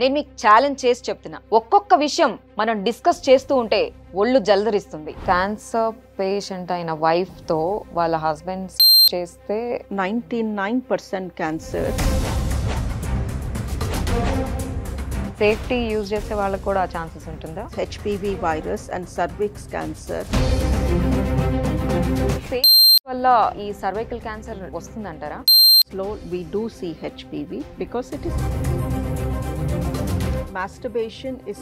నేను మీకు ఛాలెంజ్ చేసి చెప్తున్నా, ఒక్కొక్క విషయం మనం డిస్కస్ చేస్తూ ఉంటే ఒళ్ళు జలదరిస్తుంది. క్యాన్సర్ పేషెంట్ అయిన వైఫ్ తో వాళ్ళ హస్బెండ్ చేస్తే 99% క్యాన్సర్. సేఫ్టీ యూజ్ చేసే వాళ్ళకి కూడా ఛాన్సెస్ ఉంటుందా? HPV virus and cervix cancer. సేఫ్ వల్ల ఈ సర్వైకల్ క్యాన్సర్ వస్తుందంటారా? Slow, we do see HPV because it is masturbation is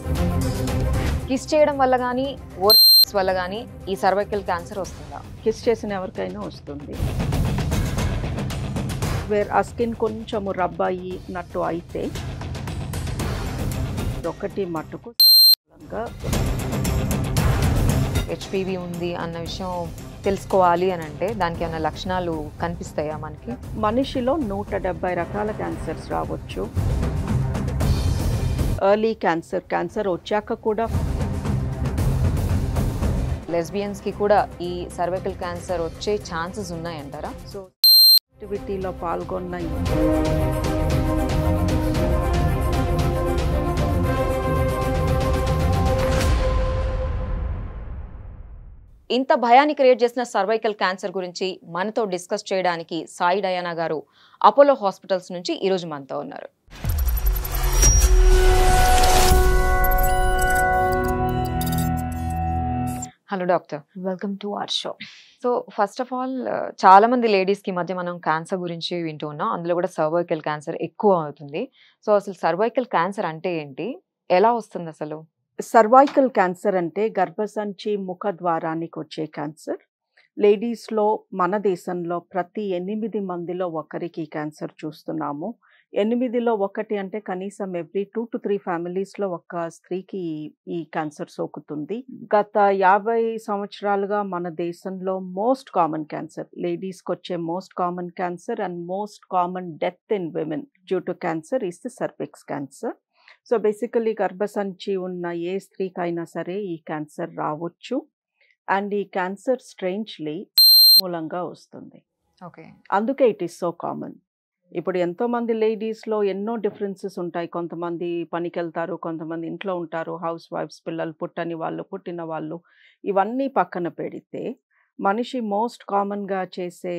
kiss చేయడం వల్ల కానీ ఓరల్స్ వల్ల కానీ ఈ సర్వైకల్ క్యాన్సర్ వస్తుందా? కిస్ చేసిన ఎవరికైనా వస్తుంది. వేర్ ఆ స్కిన్ కొంచెము రబ్ అయ్యినట్టు అయితే ఒకటి మట్టుకు హెచ్పివి ఉంది అన్న విషయం తెలుసుకోవాలి అని అంటే దానికి ఏమైనా లక్షణాలు కనిపిస్తాయా మనకి? మనిషిలో 170 రకాల క్యాన్సర్స్ రావచ్చు. ఎర్లీ క్యాన్సర్ వచ్చాక కూడా లెస్బియన్స్ కి కూడా ఈ సర్వైకల్ క్యాన్సర్ వచ్చే ఛాన్సెస్ ఉన్నాయంటారా? సో యాక్టివిటీలో పాల్గొన్న ఇంత భయాన్ని క్రియేట్ చేసిన సర్వైకల్ క్యాన్సర్ గురించి మనతో డిస్కస్ చేయడానికి సాయి డయానా గారు అపోలో హాస్పిటల్స్ నుంచి ఈరోజు మనతో ఉన్నారు. Hello doctor, welcome to our show. So first of all, చాలా మంది లేడీస్ కి మధ్య మనం క్యాన్సర్ గురించి వింటూ ఉన్నాం, అందులో కూడా సర్వైకల్ క్యాన్సర్ ఎక్కువ అవుతుంది. సో అసలు సర్వైకల్ క్యాన్సర్ అంటే ఏంటి, ఎలా వస్తుంది అసలు? సర్వైకల్ క్యాన్సర్ అంటే గర్భసంచి ముఖ ద్వారానికి వచ్చే క్యాన్సర్. లేడీస్లో మన దేశంలో ప్రతి 8 మందిలో ఒకరికి క్యాన్సర్ చూస్తున్నాము. 8లో 1 అంటే కనీసం ఎవ్రీ 2 to 3 ఫ్యామిలీస్లో ఒక స్త్రీకి ఈ క్యాన్సర్ సోకుతుంది. గత 50 సంవత్సరాలుగా మన దేశంలో మోస్ట్ కామన్ క్యాన్సర్, లేడీస్కి వచ్చే most common cancer and most common death in women due to cancer is the cervix cancer. So basically గర్భసంచి ఉన్న ఏ స్త్రీకైనా సరే ఈ క్యాన్సర్ రావచ్చు. అండ్ ఈ క్యాన్సర్ స్ట్రేంజ్లీ మూలంగా వస్తుంది. ఓకే, అందుకే ఇట్ ఈస్ సో కామన్. ఇప్పుడు ఎంతోమంది లేడీస్లో ఎన్నో డిఫరెన్సెస్ ఉంటాయి. కొంతమంది పనికి వెళ్తారు, కొంతమంది ఇంట్లో ఉంటారు, హౌస్ వైఫ్స్, పిల్లలు పుట్టని వాళ్ళు, పుట్టిన వాళ్ళు, ఇవన్నీ పక్కన పెడితే మనిషి మోస్ట్ కామన్గా చేసే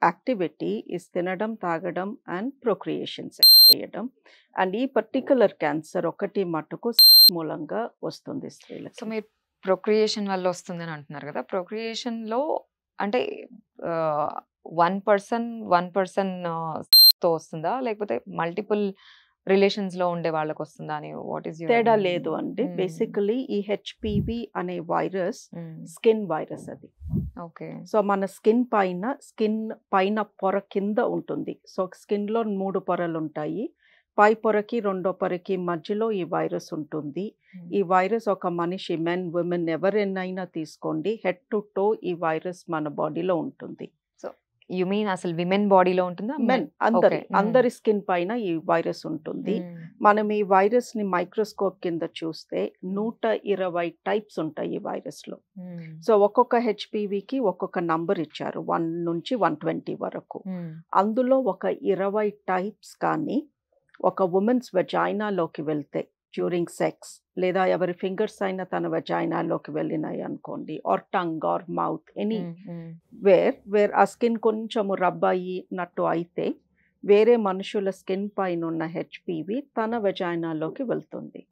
యాక్టివిటీ ఇస్ తినడం, తాగడం అండ్ ప్రొక్రియేషన్స్ చేయడం. అండ్ ఈ పర్టికులర్ క్యాన్సర్ ఒకటి మట్టుకు మూలంగా వస్తుంది స్త్రీలకు. సో మీరు ప్రొక్రియేషన్ వల్ల వస్తుందని అంటున్నారు కదా, ప్రొక్రియేషన్ లో అంటే 1% తో వస్తుందా, లేకపోతే మల్టిపుల్ రిలేషన్స్ లో ఉండే వాళ్ళకి వస్తుందా అని? వాట్ ఈస్ తేడా లేదు అండి. బేసికలీ ఈ హెచ్పివి అనే వైరస్ స్కిన్ వైరస్ అది. ఓకే, సో మన స్కిన్ పైన పొర కింద ఉంటుంది. సో స్కిన్ లో 3 పొరలు ఉంటాయి. పై పొరకి 2వ పొరకి మధ్యలో ఈ వైరస్ ఉంటుంది. ఈ వైరస్ ఒక మనిషి, మెన్, విమెన్ ఎవరైనా తీసుకోండి, హెడ్ టు టో ఈ వైరస్ మన బాడీలో ఉంటుంది. సో యు మీన్ అసలు విమెన్ బాడీలో ఉంటుందా? మెన్ అందరి స్కిన్ పైన ఈ వైరస్ ఉంటుంది. మనం ఈ వైరస్ ని మైక్రోస్కోప్ కింద చూస్తే 120 టైప్స్ ఉంటాయి ఈ వైరస్ లో. సో ఒక్కొక్క హెచ్పివికి ఒక్కొక్క నంబర్ ఇచ్చారు, 1 నుంచి 120 వరకు. అందులో ఒక 20 టైప్స్ కానీ ఒక ఉమెన్స్ వెజైనాలోకి వెళ్తే డ్యూరింగ్ సెక్స్, లేదా ఎవరి ఫింగర్స్ అయినా తన వెజైనాలోకి వెళ్ళినాయి అనుకోండి, or tongue or mouth, anywhere ఆ స్కిన్ కొంచెము రబ్ అయ్యినట్టు అయితే వేరే మనుషుల స్కిన్ పైన ఉన్న హెచ్పివి తన వెజైనాలోకి వెళ్తుంది.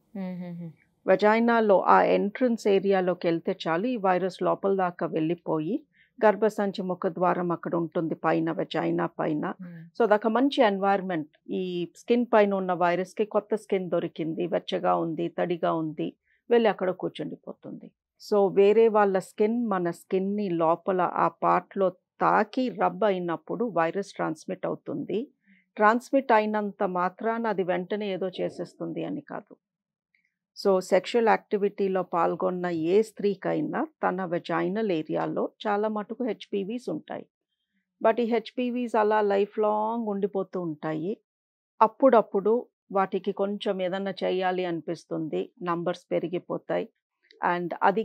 వెజైనాలో ఆ ఎంట్రన్స్ ఏరియాలోకి వెళ్తే చాలు, ఈ వైరస్ లోపల దాకా వెళ్ళిపోయి గర్భసంచి ముఖ ద్వారం అక్కడ ఉంటుంది పైన, వెజైనా పైన. సో అదొక మంచి ఎన్వైర్న్మెంట్. ఈ స్కిన్ పైన ఉన్న వైరస్కి కొత్త స్కిన్ దొరికింది, వెచ్చగా ఉంది, తడిగా ఉంది, వెళ్ళి అక్కడ కూర్చుండిపోతుంది. సో వేరే వాళ్ళ స్కిన్ మన స్కిన్ని లోపల ఆ పార్ట్లో తాకి రబ్ అయినప్పుడు వైరస్ ట్రాన్స్మిట్ అవుతుంది. ట్రాన్స్మిట్ అయినంత మాత్రాన అది వెంటనే ఏదో చేసేస్తుంది అని కాదు. సో సెక్షువల్ యాక్టివిటీలో పాల్గొన్న ఏ స్త్రీకైనా తన వెజైనల్ ఏరియాలో చాలా మటుకు హెచ్పివీస్ ఉంటాయి. బట్ ఈ హెచ్పివీస్ అలా లైఫ్ లాంగ్ ఉండిపోతూ ఉంటాయి. అప్పుడప్పుడు వాటికి కొంచెం ఏదన్నా చేయాలి అనిపిస్తుంది, నంబర్స్ పెరిగిపోతాయి. అండ్ అది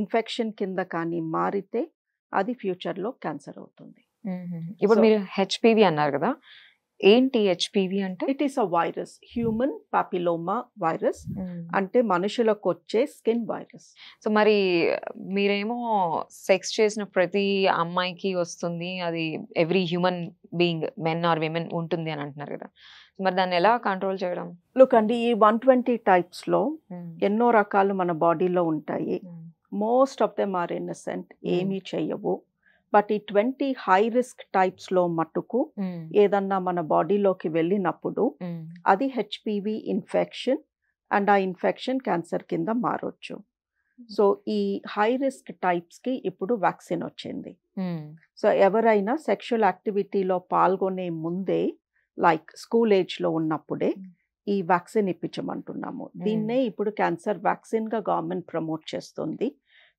ఇన్ఫెక్షన్ కింద కానీ మారితే అది ఫ్యూచర్లో క్యాన్సర్ అవుతుంది. ఇప్పుడు మీరు హెచ్పివి అన్నారు కదా, ఏంటి హెచ్పివి అంటే? It is a virus, human papilloma virus, అంటే మనుషులకు వచ్చే స్కిన్ వైరస్. సో మరి మీరేమో సెక్స్ చేసిన ప్రతి అమ్మాయికి వస్తుంది, అది every human being men or women ఉంటుంది అని అంటున్నారు కదా, మరి దాన్ని ఎలా కంట్రోల్ చేయడం? లుక్ అండి, ఈ 120 టైప్స్లో ఎన్నో రకాలు మన బాడీలో ఉంటాయి. Most of them are innocent, ఏమీ చెయ్యవు. బట్ ఈ 20 హై రిస్క్ టైప్స్లో మట్టుకు ఏదన్నా మన బాడీలోకి వెళ్ళినప్పుడు అది హెచ్పివి ఇన్ఫెక్షన్, అండ్ ఆ ఇన్ఫెక్షన్ క్యాన్సర్ కింద మారొచ్చు. సో ఈ హై రిస్క్ టైప్స్కి ఇప్పుడు వ్యాక్సిన్ వచ్చింది. సో ఎవరైనా సెక్షువల్ యాక్టివిటీలో పాల్గొనే ముందే, లైక్ స్కూల్ ఏజ్లో ఉన్నప్పుడే ఈ వ్యాక్సిన్ ఇప్పించమంటున్నాము. దీన్నే ఇప్పుడు క్యాన్సర్ వ్యాక్సిన్గా గవర్నమెంట్ ప్రమోట్ చేస్తుంది.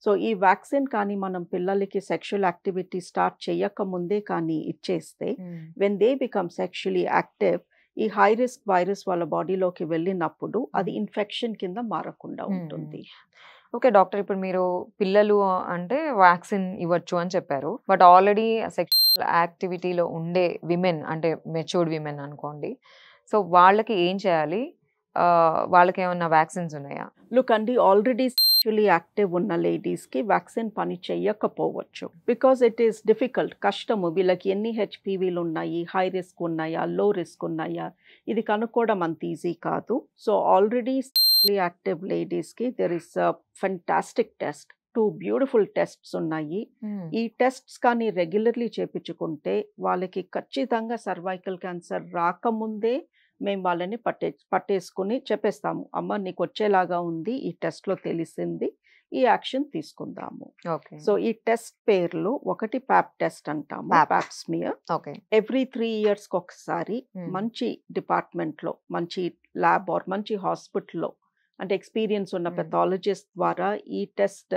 సో ఈ వ్యాక్సిన్ కానీ మనం పిల్లలకి సెక్షువల్ యాక్టివిటీ స్టార్ట్ చేయకముందే కానీ ఇచ్చేస్తే, when they become sexually active, ఈ హై రిస్క్ వైరస్ వాళ్ళ బాడీలోకి వెళ్ళినప్పుడు అది ఇన్ఫెక్షన్ కింద మారకుండా ఉంటుంది. ఓకే డాక్టర్, ఇప్పుడు మీరు పిల్లలు అంటే వ్యాక్సిన్ ఇవ్వచ్చు అని చెప్పారు, బట్ ఆల్రెడీ సెక్షువల్ యాక్టివిటీలో ఉండే విమెన్ అంటే మెచ్యూర్డ్ విమెన్ అనుకోండి, సో వాళ్ళకి ఏం చేయాలి? వాళ్ళకి ఏమన్నా వ్యాక్సిన్స్ ఉన్నాయా? లుక్ అండి, ఆల్రెడీ సెక్షువల్లీ యాక్టివ్ ఉన్న లేడీస్కి వ్యాక్సిన్ పని చేయకపోవచ్చు. బికాజ్ ఇట్ ఈస్ డిఫికల్ట్, కష్టము. వీళ్ళకి ఎన్ని హెచ్పివీలు ఉన్నాయి, హై రిస్క్ ఉన్నాయా, లో రిస్క్ ఉన్నాయా, ఇది కనుక్కోవడం అంత ఈజీ కాదు. సో ఆల్రెడీ సెక్షువల్లీ యాక్టివ్ లేడీస్కి there is a fantastic test, 2 beautiful tests ఉన్నాయి. ఈ టెస్ట్స్ కానీ రెగ్యులర్లీ చేపించుకుంటే వాళ్ళకి ఖచ్చితంగా సర్వైకల్ క్యాన్సర్ రాకముందే మేము వాళ్ళని పట్టేసుకుని చెప్పేస్తాము, అమ్మ నీకు వచ్చేలాగా ఉంది, ఈ టెస్ట్లో తెలిసింది, ఈ యాక్షన్ తీసుకుందాము. సో ఈ టెస్ట్ పేర్లు, ఒకటి ప్యాప్ టెస్ట్ అంటాము, ప్యాప్ స్మియర్. ఎవ్రీ 3 ఇయర్స్కి ఒకసారి మంచి డిపార్ట్మెంట్లో, మంచి ల్యాబ్ ఆర్ మంచి హాస్పిటల్లో, అంటే ఎక్స్పీరియన్స్ ఉన్న పెథాలజిస్ట్ ద్వారా ఈ టెస్ట్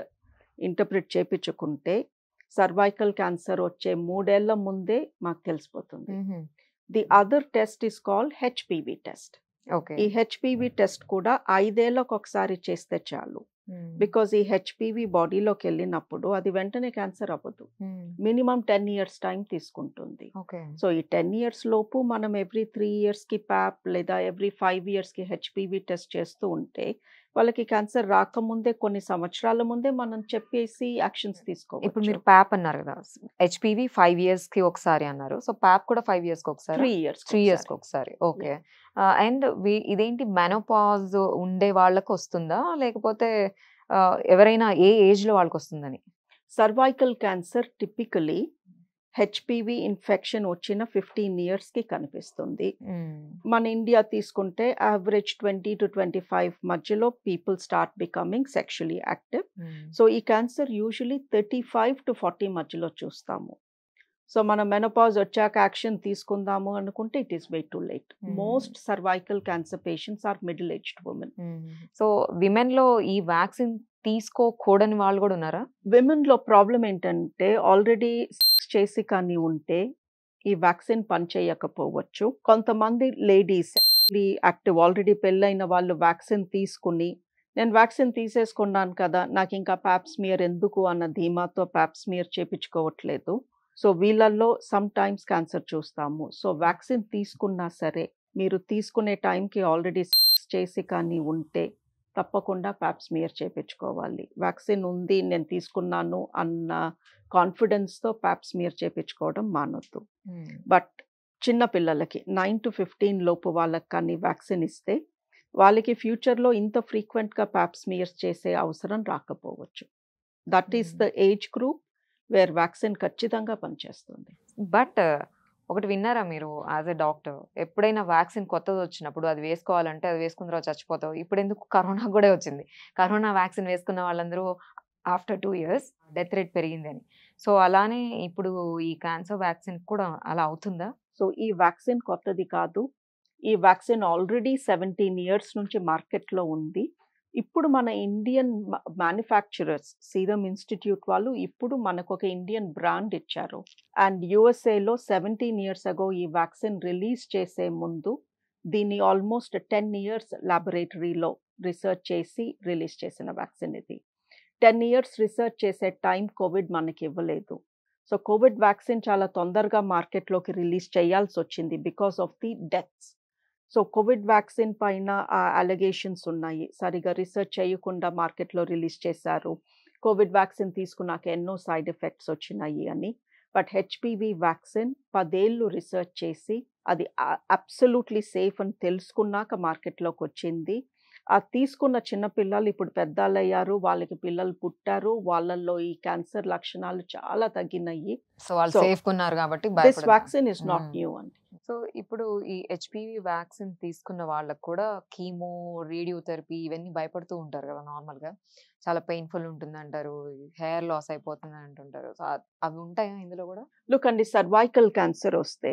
ఇంటర్ప్రిట్ చేయించుకుంటే సర్వైకల్ క్యాన్సర్ వచ్చే 3 ఏళ్ల ముందే మాకు తెలిసిపోతుంది. The other test is called HPV test. ఈ హెచ్పివి టెస్ట్ కూడా 5 ఏళ్లకు ఒకసారి చేస్తే చాలు. బికాజ్ ఈ హెచ్పివి బాడీలోకి వెళ్ళినప్పుడు అది వెంటనే క్యాన్సర్ అవ్వదు, మినిమం 10 ఇయర్స్ టైం తీసుకుంటుంది. సో ఈ 10 ఇయర్స్ లోపు మనం ఎవ్రీ 3 ఇయర్స్కి ప్యాప్ లేదా ఎవ్రీ 5 ఇయర్స్కి హెచ్పివి టెస్ట్ చేస్తూ ఉంటే వాళ్ళకి క్యాన్సర్ రాకముందే, కొన్ని సంవత్సరాల ముందే మనం చెప్పేసి యాక్షన్స్ తీసుకోవచ్చు. ఇప్పుడు మీరు ప్యాప్ అన్నారు కదా, హెచ్పివి 5 ఇయర్స్కి ఒకసారి అన్నారు, సో ప్యాప్ కూడా 5 ఇయర్స్కి ఒకసారి, 3 ఇయర్స్కి ఒకసారి. ఓకే. అండ్ ఇదేంటి మెనోపాజ్ ఉండే వాళ్ళకి వస్తుందా, లేకపోతే ఎవరైనా ఏ ఏజ్ లో వాళ్ళకి వస్తుందని? Cervical cancer typically HPV infection వచ్చిన 15 ఇయర్స్కి కనిపిస్తుంది. మన ఇండియా తీసుకుంటే యావరేజ్ 20 to 25 మధ్యలో people start becoming sexually active. So ఈ క్యాన్సర్ యూజువలీ 35 to 40 మధ్యలో చూస్తాము. సో మనం మెనోపాజ్ వచ్చాక యాక్షన్ తీసుకుందాము అనుకుంటే it is way too late. Most cervical cancer patients are middle aged women. So women లో ఈ వ్యాక్సిన్ తీసుకోకూడని వాళ్ళు కూడా ఉన్నారా? విమెన్ లో ప్రాబ్లం ఏంటంటే ఆల్రెడీ చేసి కానీ ఉంటే ఈ వ్యాక్సిన్ పనిచేయకపోవచ్చు. కొంతమంది లేడీస్ యాక్టివ్ ఆల్రెడీ పెళ్ళైన వాళ్ళు వ్యాక్సిన్ తీసుకుని, నేను వ్యాక్సిన్ తీసేసుకున్నాను కదా, నాకు ఇంకా ప్యాప్ స్మియర్ ఎందుకు అన్న ధీమాతో ప్యాప్ స్మియర్ చేపించుకోవట్లేదు. సో వీళ్ళల్లో సమ్ టైమ్స్ క్యాన్సర్ చూస్తాము. సో వ్యాక్సిన్ తీసుకున్నా సరే మీరు తీసుకునే టైంకి ఆల్రెడీ చేసి కానీ ఉంటే తప్పకుండా ప్యాప్ స్మియర్ చేయించుకోవాలి. వ్యాక్సిన్ ఉంది, నేను తీసుకున్నాను అన్న కాన్ఫిడెన్స్తో ప్యాప్ స్మియర్ చేయించుకోవడం మానొద్దు. బట్ చిన్న పిల్లలకి 9 to 15 లోపు వాళ్ళకి కానీ వ్యాక్సిన్ ఇస్తే వాళ్ళకి ఫ్యూచర్లో ఇంత ఫ్రీక్వెంట్గా ప్యాప్ స్మియర్స్ చేసే అవసరం రాకపోవచ్చు. That is the age group where vaccine ఖచ్చితంగా పనిచేస్తుంది. బట్ ఒకటి విన్నారా మీరు యాజ్ ఎ డాక్టర్, ఎప్పుడైనా వ్యాక్సిన్ కొత్తది వచ్చినప్పుడు అది వేసుకోవాలంటే అది వేసుకున్న తర్వాత చచ్చిపోతావు, ఇప్పుడు ఎందుకు కరోనా కూడా వచ్చింది, కరోనా వ్యాక్సిన్ వేసుకున్న వాళ్ళందరూ ఆఫ్టర్ 2 years డెత్ రేట్ పెరిగింది అని. సో అలానే ఇప్పుడు ఈ క్యాన్సర్ వ్యాక్సిన్ కూడా అలా అవుతుందా? సో ఈ వ్యాక్సిన్ కొత్తది కాదు, ఈ వ్యాక్సిన్ ఆల్రెడీ 17 years నుంచి మార్కెట్లో ఉంది. ఇప్పుడు మన ఇండియన్ మ్యానుఫ్యాక్చరర్స్ సీరమ్ ఇన్స్టిట్యూట్ వాళ్ళు ఇప్పుడు మనకు ఒక ఇండియన్ బ్రాండ్ ఇచ్చారు. అండ్ యుఎస్ఏలో 17 years ago ఈ వ్యాక్సిన్ రిలీజ్ చేసే ముందు దీన్ని ఆల్మోస్ట్ 10 years ల్యాబొరేటరీలో రీసెర్చ్ చేసి రిలీజ్ చేసిన వ్యాక్సిన్ ఇది. 10 years రీసెర్చ్ చేసే టైం కోవిడ్ మనకి ఇవ్వలేదు. సో కోవిడ్ వ్యాక్సిన్ చాలా తొందరగా మార్కెట్లోకి రిలీజ్ చేయాల్సి వచ్చింది because of the deaths. So Covid vaccine పైన అలిగేషన్స్ ఉన్నాయి, సరిగా రీసెర్చ్ చేయకుండా మార్కెట్లో రిలీజ్ చేశారు, కోవిడ్ వ్యాక్సిన్ తీసుకున్నాక ఎన్నో సైడ్ ఎఫెక్ట్స్ వచ్చినాయి అని. బట్ హెచ్పివి వ్యాక్సిన్ 10 ఏళ్ళు రీసెర్చ్ చేసి అది అబ్సల్యూట్లీ సేఫ్ అని తెలుసుకున్నాక మార్కెట్లోకి వచ్చింది. అది తీసుకున్న చిన్న పిల్లలు ఇప్పుడు పెద్దలయ్యారు, వాళ్ళకి పిల్లలు పుట్టారు, వాళ్ళల్లో ఈ క్యాన్సర్ లక్షణాలు చాలా తగ్గినాయి. సో వాళ్ళు So, సేఫ్ ఉన్నారు కాబట్టి దిస్ భయపడదు. Vaccine is not Mm. New అండి. సో ఇప్పుడు ఈ హెచ్పివి వ్యాక్సిన్ తీసుకున్న వాళ్ళకి కూడా కీమో, రేడియోథెరపీ ఇవన్నీ భయపడుతూ ఉంటారు కదా నార్మల్ గా. చాలా పెయిన్ఫుల్ ఉంటుంది అంటారు, హెయిర్ లాస్ అయిపోతుంది అంటుంటారు. సో అవి ఉంటాయా ఇందులో కూడా? లుక్ అండి, సర్వైకల్ క్యాన్సర్ వస్తే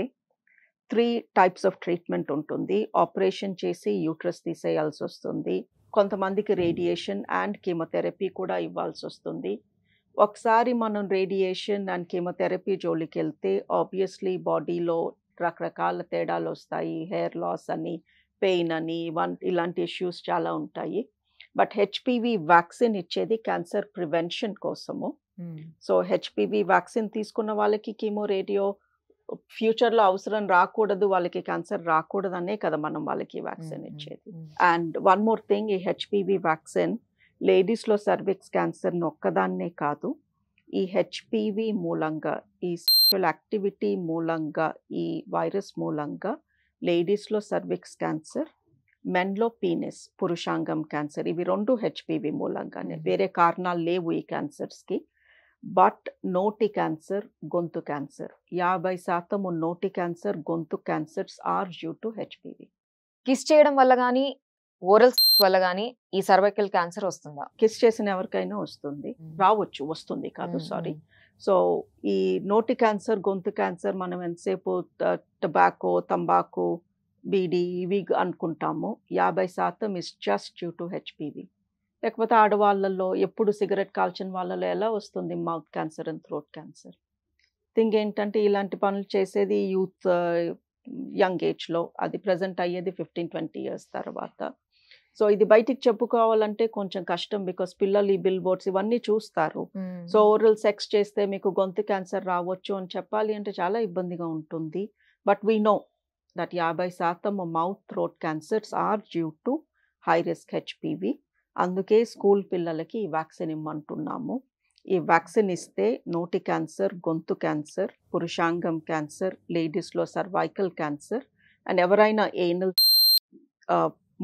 3 టైప్స్ ఆఫ్ ట్రీట్మెంట్ ఉంటుంది. ఆపరేషన్ చేసి యూట్రస్ తీసేయాల్సి వస్తుంది, కొంతమందికి రేడియేషన్ అండ్ కీమోథెరపీ కూడా ఇవ్వాల్సి వస్తుంది. ఒకసారి మనం రేడియేషన్ అండ్ కీమోథెరపీ జోలికి వెళ్తే ఆబ్వియస్లీ బాడీలో రకరకాల తేడాలు వస్తాయి, హెయిర్ లాస్ అని, పెయిన్ అని, ఇలాంటి ఇష్యూస్ చాలా ఉంటాయి. బట్ హెచ్పివి వ్యాక్సిన్ ఇచ్చేది క్యాన్సర్ ప్రివెన్షన్ కోసము. సో హెచ్పివి వ్యాక్సిన్ తీసుకున్న వాళ్ళకి కీమో, రేడియో ఫ్యూచర్లో అవసరం రాకూడదు, వాళ్ళకి క్యాన్సర్ రాకూడదనే కదా మనం వాళ్ళకి వ్యాక్సిన్ ఇచ్చేది. అండ్ వన్ మోర్ థింగ్, ఈ హెచ్పివి వ్యాక్సిన్ లేడీస్లో సర్విక్స్ క్యాన్సర్ని ఒక్కదాన్నే కాదు, ఈ హెచ్పివి మూలంగా, ఈ సెక్షువల్ యాక్టివిటీ మూలంగా, ఈ వైరస్ మూలంగా లేడీస్లో సర్విక్స్ క్యాన్సర్, మెన్లో పీనిస్ పురుషాంగం క్యాన్సర్, ఇవి 2 హెచ్పివి మూలంగానే, వేరే కారణాలు లేవు ఈ క్యాన్సర్స్కి. బట్ నోటి క్యాన్సర్, గొంతు క్యాన్సర్, 50% నోటి క్యాన్సర్, గొంతు cancers are due to HPV. Kiss చేయడం వల్ల కానీ, ఓరల్ వల్ల కానీ ఈ సర్వైకల్ క్యాన్సర్ వస్తుందా? కిస్ చేసిన ఎవరికైనా వస్తుంది, రావచ్చు, వస్తుంది కాదు, సారీ. సో ఈ నోటి క్యాన్సర్, గొంతు క్యాన్సర్ మనం ఎంతసేపు టొబాకో, తంబాకు, బీడీ ఇవి అనుకుంటాము, 50% is just due to HPV. లేకపోతే ఆడవాళ్ళల్లో ఎప్పుడు సిగరెట్ కాల్చిన వాళ్ళలో ఎలా వస్తుంది mouth cancer and throat cancer? Thing ఏంటంటే ఇలాంటి పనులు చేసేది యూత్, యంగ్ ఏజ్లో, అది ప్రజెంట్ అయ్యేది 15-20 ఇయర్స్ తర్వాత. సో ఇది బయటికి చెప్పుకోవాలంటే కొంచెం కష్టం, బికాస్ పిల్లలు ఈ బిల్ బోర్డ్స్ ఇవన్నీ చూస్తారు. సో ఓరల్ సెక్స్ చేస్తే మీకు గొంతు క్యాన్సర్ రావచ్చు అని చెప్పాలి అంటే చాలా ఇబ్బందిగా ఉంటుంది. But we know that 50% mouth throat cancers are due to high risk HPV. అందుకే స్కూల్ పిల్లలకి ఈ వ్యాక్సిన్ ఇమ్మంటున్నాము. ఈ వ్యాక్సిన్ ఇస్తే నోటి క్యాన్సర్, గొంతు క్యాన్సర్, పురుషాంగం క్యాన్సర్, లేడీస్లో సర్వైకల్ క్యాన్సర్, అండ్ ఎవరైనా ఏనల్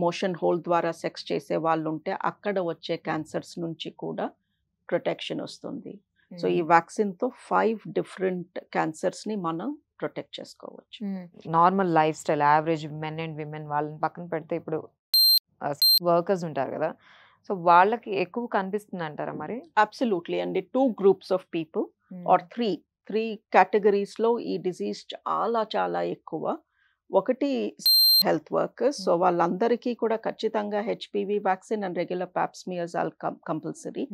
మోషన్ హోల్ ద్వారా సెక్స్ చేసే వాళ్ళు ఉంటే అక్కడ వచ్చే క్యాన్సర్స్ నుంచి కూడా ప్రొటెక్షన్ వస్తుంది. సో ఈ వ్యాక్సిన్తో 5 డిఫరెంట్ క్యాన్సర్స్ని మనం ప్రొటెక్ట్ చేసుకోవచ్చు. Normal life style, average men and women వాళ్ళని పక్కన పెడితే ఇప్పుడు వర్కర్స్ ఉంటారు కదా, సో వాళ్ళకి ఎక్కువ కనిపిస్తుంది అంటారా మరి? అబ్సల్యూట్లీ అండి. 2 గ్రూప్స్ ఆఫ్ పీపుల్ ఆర్ 3 కేటగిరీస్లో ఈ డిజీజ్ చాలా చాలా ఎక్కువ. ఒకటి హెల్త్ వర్కర్స్, సో వాళ్ళందరికీ కూడా ఖచ్చితంగా హెచ్పివి వ్యాక్సిన్ అండ్ రెగ్యులర్ పాప్స్మియర్జాల్ కంపల్సరీ.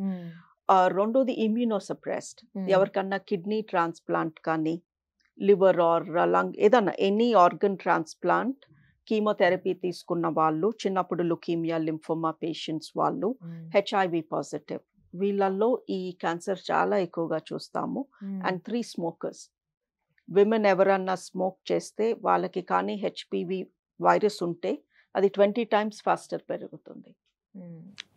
రెండోది ఇమ్యూనోసప్రెస్డ్, ఎవరికన్నా కిడ్నీ ట్రాన్స్ప్లాంట్ కానీ, లివర్ ఆర్ లంగ్ ఏదన్నా ఎనీ ఆర్గన్ ట్రాన్స్ప్లాంట్, కీమోథెరపీ తీసుకున్న వాళ్ళు, చిన్నప్పుడు లుకీమియా, లింఫోమా పేషెంట్స్ వాళ్ళు, హెచ్ఐవి పాజిటివ్, వీళ్ళల్లో ఈ క్యాన్సర్ చాలా ఎక్కువగా చూస్తాము. అండ్ 3 స్మోకర్స్, విమెన్ ఎవరన్నా స్మోక్ చేస్తే వాళ్ళకి కానీ హెచ్పివి వైరస్ ఉంటే అది 20 times ఫాస్టర్ పెరుగుతుంది.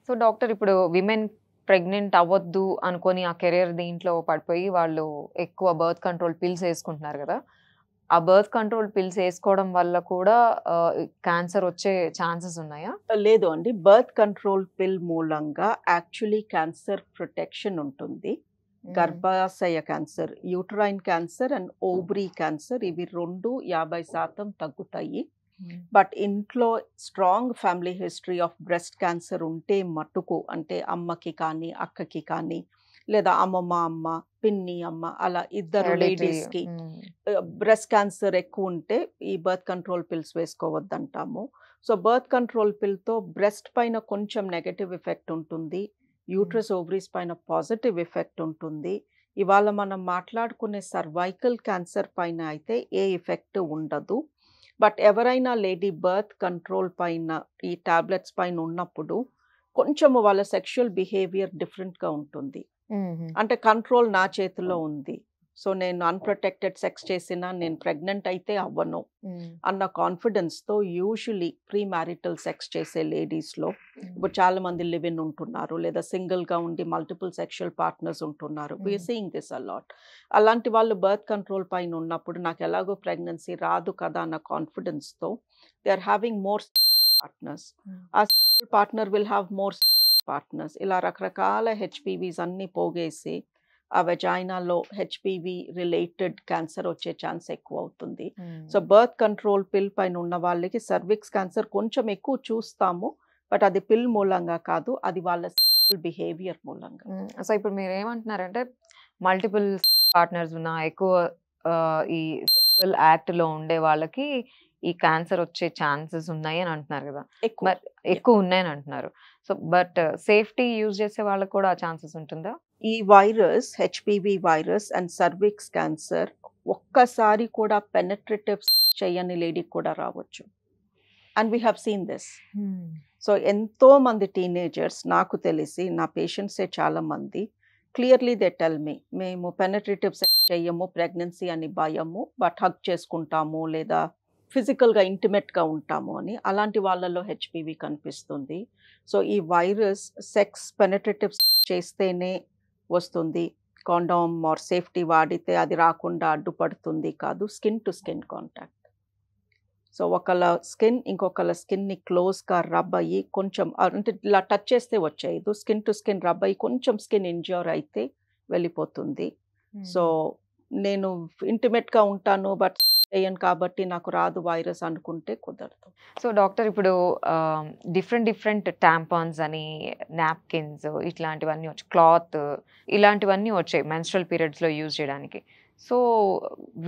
సో డాక్టర్, ఇప్పుడు విమెన్ ప్రెగ్నెంట్ అవ్వద్దు అనుకొని ఆ కెరియర్ దీంట్లో పడిపోయి వాళ్ళు ఎక్కువ బర్త్ కంట్రోల్ పిల్స్ వేసుకుంటున్నారు కదా, ఆ బర్త్ కంట్రోల్ పిల్స్ వేసుకోవడం వల్ల కూడా క్యాన్సర్ వచ్చే ఛాన్సెస్ ఉన్నాయా? లేదు అండి, బర్త్ కంట్రోల్ పిల్ మూలంగా యాక్చువల్లీ క్యాన్సర్ ప్రొటెక్షన్ ఉంటుంది. గర్భాశయ cancer, uterine cancer and ovary cancer, ఇవి 2 50% తగ్గుతాయి. బట్ ఇంట్లో strong family history of breast cancer ఉంటే మట్టుకు, అంటే అమ్మకి కానీ అక్కకి కానీ, లేదా అమ్మ, పిన్ని అమ్మ, అలా ఇద్దరు లేడీస్కి బ్రెస్ట్ క్యాన్సర్ ఎక్కువ ఉంటే ఈ బర్త్ కంట్రోల్ పిల్స్ వేసుకోవద్దంటాము. సో బర్త్ కంట్రోల్ పిల్తో బ్రెస్ట్ పైన కొంచెం నెగటివ్ ఎఫెక్ట్ ఉంటుంది, యూట్రస్ ఓవరీస్ పైన పాజిటివ్ ఎఫెక్ట్ ఉంటుంది. ఇవాళ మనం మాట్లాడుకునే సర్వైకల్ క్యాన్సర్ పైన అయితే ఏ ఎఫెక్ట్ ఉండదు. బట్ ఎవరైనా లేడీ బర్త్ కంట్రోల్ పైన ఈ టాబ్లెట్స్ పైన ఉన్నప్పుడు కొంచెము వాళ్ళ సెక్షువల్ బిహేవియర్ డిఫరెంట్గా ఉంటుంది. అంటే కంట్రోల్ నా చేతిలో ఉంది, సో నేను అన్‌ప్రొటెక్టెడ్ సెక్స్ చేసినా నేను ప్రెగ్నెంట్ అయితే అవ్వను అన్న కాన్ఫిడెన్స్‌తో యూజువల్లీ ప్రీ మ్యారిటల్ సెక్స్ చేసే లేడీస్‌లో ఇప్పుడు చాలా మంది లివ్ ఇన్ ఉంటున్నారు లేదా సింగిల్‌గా ఉండి మల్టిపుల్ సెక్షువల్ పార్ట్నర్స్ ఉంటున్నారు. We are seeing this a lot. అలాంటి వాళ్ళు బర్త్ కంట్రోల్ పైన ఉన్నప్పుడు నాకు ఎలాగో ప్రెగ్నెన్సీ రాదు కదా అన్న కాన్ఫిడెన్స్‌తో they are having more partners. ఆ partner will have more partners. ఇలా రకరకాల హెచ్‌పివీస్ అన్నీ పోగేసి ఆ వెజైనాలో హెచ్‌పివి రిలేటెడ్ క్యాన్సర్ వచ్చే ఛాన్స్ ఎక్కువ అవుతుంది. సో బర్త్ కంట్రోల్ పిల్ పైన ఉన్న వాళ్ళకి సర్విక్స్ క్యాన్సర్ కొంచెం ఎక్కువ చూస్తాము. బట్ అది పిల్ మూలంగా కాదు, అది వాళ్ళ సెక్షువల్ బిహేవియర్ మూలంగా. సో ఇప్పుడు మీరు ఏమంటున్నారంటే మల్టిపుల్ పార్ట్నర్స్ ఉన్న ఎక్కువ ఈ సెక్షువల్ యాక్ట్ లో ఉండే వాళ్ళకి ఈ క్యాన్సర్ వచ్చే ఛాన్సెస్ ఉన్నాయి అని అంటున్నారు కదా, ఎక్కువ ఉన్నాయని అంటున్నారు. సో బట్ సేఫ్టీ యూజ్ చేసే వాళ్ళకి కూడా ఛాన్సెస్ ఉంటుందా? ఈ virus HPV virus and cervix cancer ఒక్కసారి కూడా పెనట్రేటివ్ చేయని లేడీకి కూడా రావచ్చు. And we have seen this. So ఎంతో మంది టీనేజర్స్ నాకు తెలిసి నా పేషెంట్సే చాలా మంది క్లియర్లీ దే టెల్ మీ మేము పెనట్రేటివ్ సెక్స్ చేయము, ప్రెగ్నెన్సీ అని భయము, బట్ హగ్ చేసుకుంటాము లేదా ఫిజికల్గా ఇంటిమేట్గా ఉంటాము అని. అలాంటి వాళ్ళలో హెచ్‌పివి కనిపిస్తుంది. సో ఈ వైరస్ సెక్స్ పెనట్రేటివ్ చేస్తేనే వస్తుంది, కాండోమ్ ఆర్ సేఫ్టీ వాడితే అది రాకుండా అడ్డుపడుతుంది కాదు, skin to skin contact. So ఒకళ్ళ స్కిన్ ఇంకొకళ్ళ స్కిన్ని క్లోజ్గా రబ్ అయ్యి కొంచెం అంటే ఇలా టచ్ చేస్తే వచ్చేయదు, స్కిన్ టు స్కిన్ రబ్ అయ్యి కొంచెం స్కిన్ ఇంజ్యూర్ అయితే వెళ్ళిపోతుంది. సో నేను ఇంటిమేట్గా ఉంటాను బట్ చేయను కాబట్టి నాకు రాదు వైరస్ అనుకుంటే కుదరదు. సో డాక్టర్ ఇప్పుడు డిఫరెంట్ టాంపాన్స్ అని, నాప్కిన్స్ ఇట్లాంటివన్నీ వచ్చి, క్లాత్ ఇలాంటివన్నీ వచ్చాయి మెన్స్ట్రల్ పీరియడ్స్లో యూజ్ చేయడానికి. సో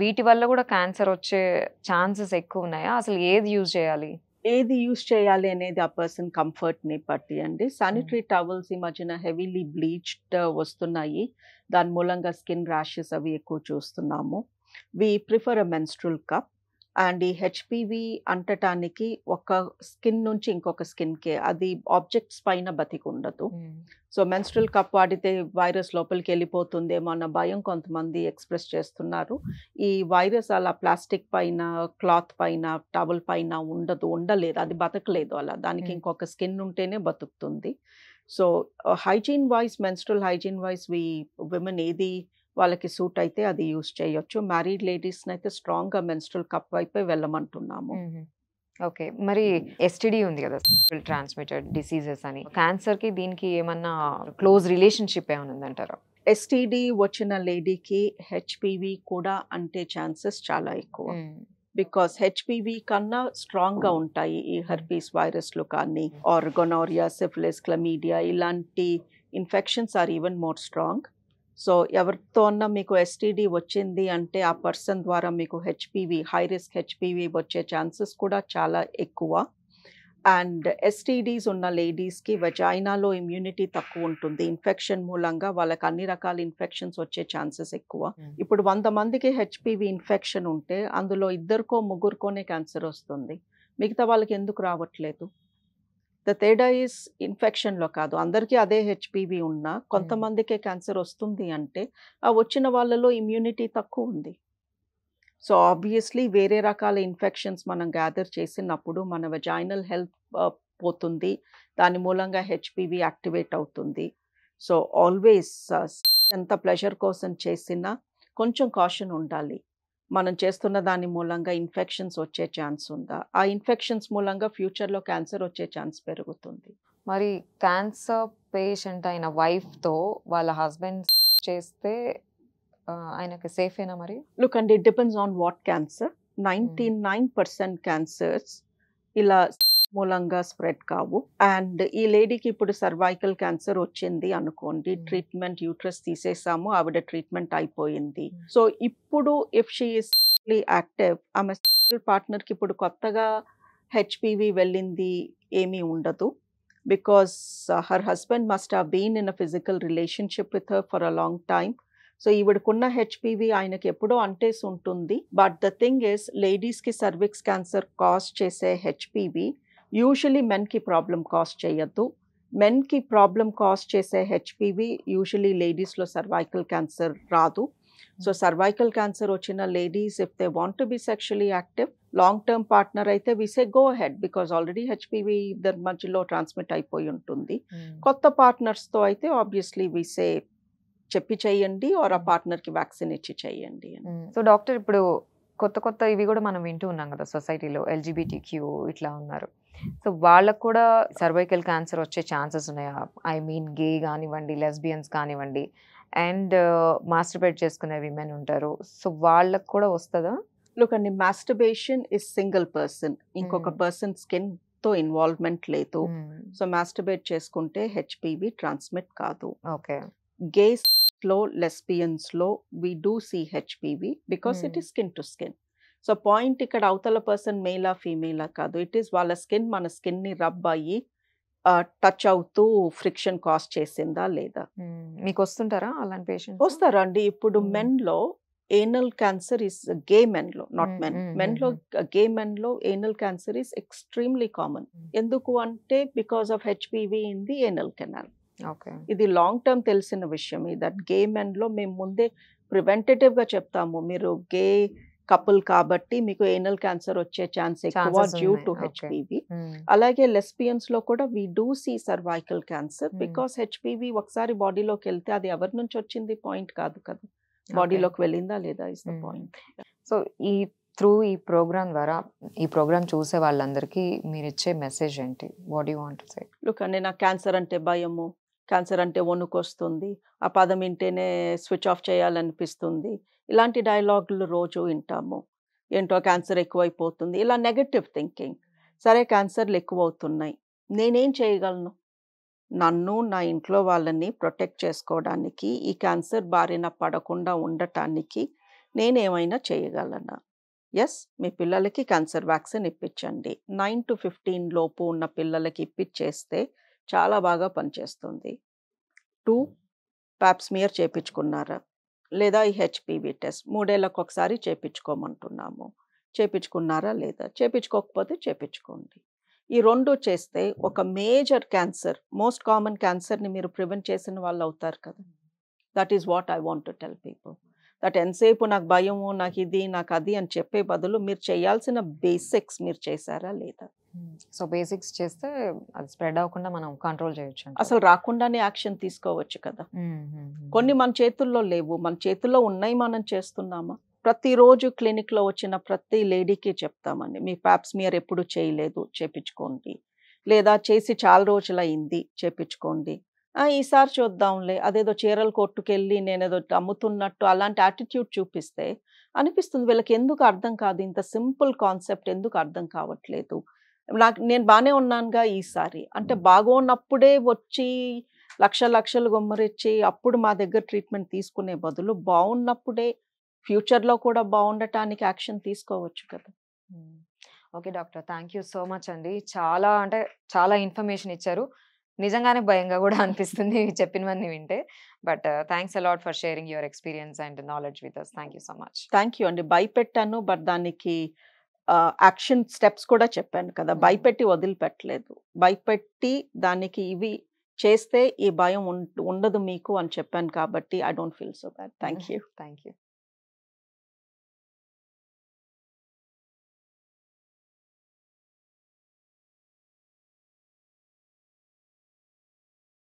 వీటి వల్ల కూడా క్యాన్సర్ వచ్చే ఛాన్సెస్ ఎక్కువ ఉన్నాయా? అసలు ఏది యూజ్ చేయాలి? ఏది యూజ్ చేయాలి అనేది ఆ పర్సన్ కంఫర్ట్ని బట్టి అండి. శానిటరీ టవల్స్ ఈ మధ్యన హెవీలీ బ్లీచ్డ్ వస్తున్నాయి, దాని మూలంగా స్కిన్ ర్యాషెస్ అవి ఎక్కువ చూస్తున్నాము. We prefer a menstrual cup. And ఈ హెచ్‌పివి అంటటానికి ఒక స్కిన్ నుంచి ఇంకొక స్కిన్కే, అది ఆబ్జెక్ట్స్ పైన బతికి ఉండదు. సో మెన్స్ట్రల్ కప్ వాడితే వైరస్ లోపలికి వెళ్ళిపోతుందేమో అన్న భయం కొంతమంది ఎక్స్ప్రెస్ చేస్తున్నారు. ఈ వైరస్ అలా ప్లాస్టిక్ పైన, క్లాత్ పైన, టవల్ పైన ఉండలేదు, అది బతకలేదు అలా. దానికి ఇంకొక స్కిన్ ఉంటేనే బతుకుతుంది. So hygiene wise, menstrual hygiene wise women ఏది వాళ్ళకి సూట్ అయితే అది యూజ్ చేయొచ్చు. మ్యారీడ్ లేడీస్ని అయితే స్ట్రాంగ్గా మెన్స్ట్రల్ కప్ వైపే వెళ్ళమంటున్నాము. ఓకే. మరి ఎస్టీడీ ఉంది కదా, సెక్షువల్ ట్రాన్స్మిటెడ్ డిసీజెస్ అని, క్యాన్సర్కి దీనికి ఏమన్నా క్లోజ్ రిలేషన్షిప్ ఏమైనా ఉందంటారా? ఎస్టీడీ వచ్చిన లేడీకి హెచ్‌పివి కూడా అంటే ఛాన్సెస్ చాలా ఎక్కువ. బికాస్ హెచ్‌పివి కన్నా స్ట్రాంగ్గా ఉంటాయి ఈ హెర్పీస్ వైరస్లు కానీ, ఆర్ గొనోరియా, సిఫిలిస్, క్లమీడియా ఇలాంటి infections are even more strong. So ఎవరితో అన్నా మీకు ఎస్టీడీ వచ్చింది అంటే ఆ పర్సన్ ద్వారా మీకు హెచ్‌పివి, హై రిస్క్ హెచ్‌పివి వచ్చే ఛాన్సెస్ కూడా చాలా ఎక్కువ. అండ్ ఎస్టీడీస్ ఉన్న లేడీస్కి వెజైనాలో ఇమ్యూనిటీ తక్కువ ఉంటుంది, ఇన్ఫెక్షన్ మూలంగా వాళ్ళకి అన్ని రకాల ఇన్ఫెక్షన్స్ వచ్చే ఛాన్సెస్ ఎక్కువ. ఇప్పుడు 100 మందికి హెచ్‌పివి ఇన్ఫెక్షన్ ఉంటే అందులో 2కో 3కోనే క్యాన్సర్ వస్తుంది, మిగతా వాళ్ళకి ఎందుకు రావట్లేదు? ద తేడా ఈస్ ఇన్ఫెక్షన్లో కాదు, అందరికీ అదే హెచ్‌పివి ఉన్నా కొంతమందికే క్యాన్సర్ వస్తుంది అంటే ఆ వచ్చిన వాళ్ళలో ఇమ్యూనిటీ తక్కువ ఉంది. సో ఆబ్వియస్లీ వేరే రకాల ఇన్ఫెక్షన్స్ మనం గ్యాదర్ చేసినప్పుడు మన వెజైనల్ హెల్త్ పోతుంది, దాని మూలంగా హెచ్‌పివి యాక్టివేట్ అవుతుంది. సో ఆల్వేస్ ఎంత ప్లెజర్ కోసం చేసినా కొంచెం కాషన్ ఉండాలి. మనం చేస్తున్న దాని మూలంగా ఇన్ఫెక్షన్స్ వచ్చే ఛాన్స్ ఉందా, ఆ ఇన్ఫెక్షన్స్ మూలంగా ఫ్యూచర్లో క్యాన్సర్ వచ్చే ఛాన్స్ పెరుగుతుంది. మరి క్యాన్సర్ పేషెంట్ అయిన వైఫ్తో వాళ్ళ హస్బెండ్ చేస్తే ఆయనకి సేఫేనా మరి? లుక్ అండి, it depends on what cancer. 99% cancers ఇలా మూలంగా స్ప్రెడ్ కావు. అండ్ ఈ లేడీకి ఇప్పుడు సర్వైకల్ క్యాన్సర్ వచ్చింది అనుకోండి, ట్రీట్మెంట్ యూట్రస్ తీసేసాము, ఆవిడ ట్రీట్మెంట్ అయిపోయింది. సో ఇప్పుడు ఇఫ్ షీ ఈస్ యాక్టివ్, ఆమె పార్ట్నర్కి ఇప్పుడు కొత్తగా హెచ్‌పివి వెళ్ళింది ఏమీ ఉండదు. Because her husband must have been in a physical relationship with her for a long time. So ఈవిడకున్న హెచ్‌పివి ఆయనకి ఎప్పుడో అంటేసి ఉంటుంది. బట్ ద థింగ్ ఇస్, లేడీస్కి సర్విక్స్ క్యాన్సర్ కాజ్ చేసే హెచ్‌పివి యూజువలీ మెన్కి ప్రాబ్లం కాజ్ చేయొద్దు. మెన్కి ప్రాబ్లం కాజ్ చేసే హెచ్‌పివి యూజువలీ లేడీస్లో సర్వైకల్ క్యాన్సర్ రాదు. సో సర్వైకల్ క్యాన్సర్ వచ్చిన ladies if they want to be sexually active, long term partner అయితే we say go ahead because already HPV ఇద్దరి మధ్యలో ట్రాన్స్మిట్ అయిపోయి ఉంటుంది. కొత్త పార్ట్నర్స్తో అయితే ఆబ్వియస్లీ వి సే చెప్పి చేయండి ఆర్ ఆ పార్ట్నర్కి వ్యాక్సిన్ ఇచ్చి చేయండి. సో డాక్టర్, ఇప్పుడు కొత్త కొత్త ఇవి కూడా మనం వింటూ ఉన్నాం కదా సొసైటీలో, LGBTQ ఇట్లా ఉన్నారు. సో వాళ్ళకు కూడా సర్వైకల్ క్యాన్సర్ వచ్చే ఛాన్సెస్ ఉన్నాయా? ఐ మీన్ గే కానివ్వండి, లెస్బియన్స్ కానివ్వండి, అండ్ మాస్టర్బేట్ చేసుకునే విమెన్ ఉంటారు. సో వాళ్ళకు కూడా వస్తుందా? లుక్ అండి, మాస్టర్బేషన్ ఇస్ సింగిల్ పర్సన్, ఇంకొక పర్సన్ స్కిన్ తో ఇన్వాల్వ్మెంట్ లేదు. సో మాస్టర్బేట్ చేసుకుంటే హెచ్పివి ట్రాన్స్మిట్ కాదు. ఓకే. గేస్ లో, లెస్బియన్స్ లో we do see HPV because it is skin to skin. So point ఇక్కడ అవతల పర్సన్ మేలా ఫీమేలా కాదు, ఇట్ ఈస్ వాళ్ళ స్కిన్ మన స్కిన్ ని రబ్ అయ్యి టచ్ అవుతూ ఫ్రిక్షన్ కాస్ట్ చేసిందా లేదా. మీకు వస్తుంటారా అలాంటి పేషెంట్స్? వస్తారండి. ఇప్పుడు మెన్ లో anal cancer is gay men లో, నాట్ మెన్, మెన్ లో గే మెన్ లో anal cancer is extremely common. ఎందుకు అంటే because of HPV in the anal canal. ఇది లాంగ్ టర్మ్ తెలిసిన విషయం. దట్ గే మెన్ లో మేము ముందే ప్రివెంటేటివ్ గా చెప్తాము, మీరు గే కపుల్ కాబట్టి మీకు ఏనల్ క్యాన్సర్ వచ్చే ఛాన్స్ ఎక్కువ డ్యూ టు హెచ్పివి. అలాగే లెస్బియన్స్ లో కూడా we do see cervical cancer because HPV ఒకసారి బాడీలోకి వెళ్తే అది ఎవరి నుంచి వచ్చింది పాయింట్ కాదు కదా, బాడీలోకి వెళ్ళిందా లేదా ఇస్ ద పాయింట్. సో ఈ ప్రోగ్రామ్ ద్వారా, ఈ ప్రోగ్రామ్ చూసే వాళ్ళందరికీ మీరు ఇచ్చే మెసేజ్ ఏంటి? What you want to say? Look అండి, నాకు క్యాన్సర్ అంటే భయము, క్యాన్సర్ అంటే వణుకొస్తుంది, ఆ పదం వింటేనే స్విచ్ ఆఫ్ చేయాలనిపిస్తుంది, ఇలాంటి డైలాగులు రోజు వింటాము. ఏంటో క్యాన్సర్ ఎక్కువైపోతుంది, ఇలా నెగటివ్ థింకింగ్. సరే క్యాన్సర్లు ఎక్కువ అవుతున్నాయి, నేనేం చేయగలను? నన్ను, నా ఇంట్లో వాళ్ళని ప్రొటెక్ట్ చేసుకోవడానికి, ఈ క్యాన్సర్ బారిన పడకుండా ఉండటానికి నేనేమైనా చేయగలనా? ఎస్, మీ పిల్లలకి క్యాన్సర్ వ్యాక్సిన్ ఇప్పించండి. 9 to 15 లోపు ఉన్న పిల్లలకి ఇప్పించేస్తే చాలా బాగా పనిచేస్తుంది. 2, ప్యాప్స్మియర్ చేపించుకున్నారా లేదా? ఈ హెచ్పివి టెస్ట్ 3 ఏళ్లకు ఒకసారి చేపించుకోమంటున్నాము, చేపించుకున్నారా లేదా? చేపించుకోకపోతే చేపించుకోండి. ఈ 2 చేస్తే ఒక మేజర్ క్యాన్సర్, మోస్ట్ కామన్ క్యాన్సర్ని మీరు ప్రివెంట్ చేసిన వాళ్ళు అవుతారు కదా. That is what I want to tell people. That ఎంతసేపు నాకు భయము, నాకు ఇది, నాకు అది అని చెప్పే బదులు మీరు చేయాల్సిన బేసిక్స్ మీరు చేశారా లేదా? సో బేసిక్స్ చేస్తే అది స్ప్రెడ్ అవ్వకుండా మనం కంట్రోల్ చేయొచ్చు. అసలు రాకుండానే యాక్షన్ తీసుకోవచ్చు కదా. కొన్ని మన చేతుల్లో లేవు, మన చేతుల్లో ఉన్నాయి, మనం చేస్తున్నామా? ప్రతిరోజు క్లినిక్లో వచ్చిన ప్రతి లేడీకి చెప్తామండి, మీ ప్యాప్స్మియర్ ఎప్పుడు చేయలేదు, చేపించుకోండి, లేదా చేసి చాలా రోజులైంది, చేపించుకోండి. ఈసారి చూద్దాంలే, అదేదో చీరలు కొట్టుకెళ్ళి నేనేదో అమ్ముతున్నట్టు అలాంటి యాటిట్యూడ్ చూపిస్తే అనిపిస్తుంది వీళ్ళకి ఎందుకు అర్థం కాదు, ఇంత సింపుల్ కాన్సెప్ట్ ఎందుకు అర్థం కావట్లేదు. నేను బాగానే ఉన్నానుగా ఈసారి అంటే, బాగున్నప్పుడే వచ్చి లక్షలు గుమ్మరిచ్చి అప్పుడు మా దగ్గర ట్రీట్మెంట్ తీసుకునే బదులు బాగున్నప్పుడే ఫ్యూచర్లో కూడా బాగుండటానికి యాక్షన్ తీసుకోవచ్చు కదా. Okay doctor, thank you so much అండి. చాలా ఇన్ఫర్మేషన్ ఇచ్చారు. నిజంగానే భయంగా కూడా అనిపిస్తుంది చెప్పినవన్నీ వింటే. But thanks a lot for sharing your experience and knowledge with us. Thank you so much. Thank you అండి. భయపెట్టాను, బట్ దానికి యాక్షన్ స్టెప్స్ కూడా చెప్పాను కదా. భయపెట్టి వదిలిపెట్టలేదు, భయపెట్టి దానికి ఇవి చేస్తే ఈ భయం ఉండదు మీకు అని చెప్పాను కాబట్టి I don't feel so bad. Thank you.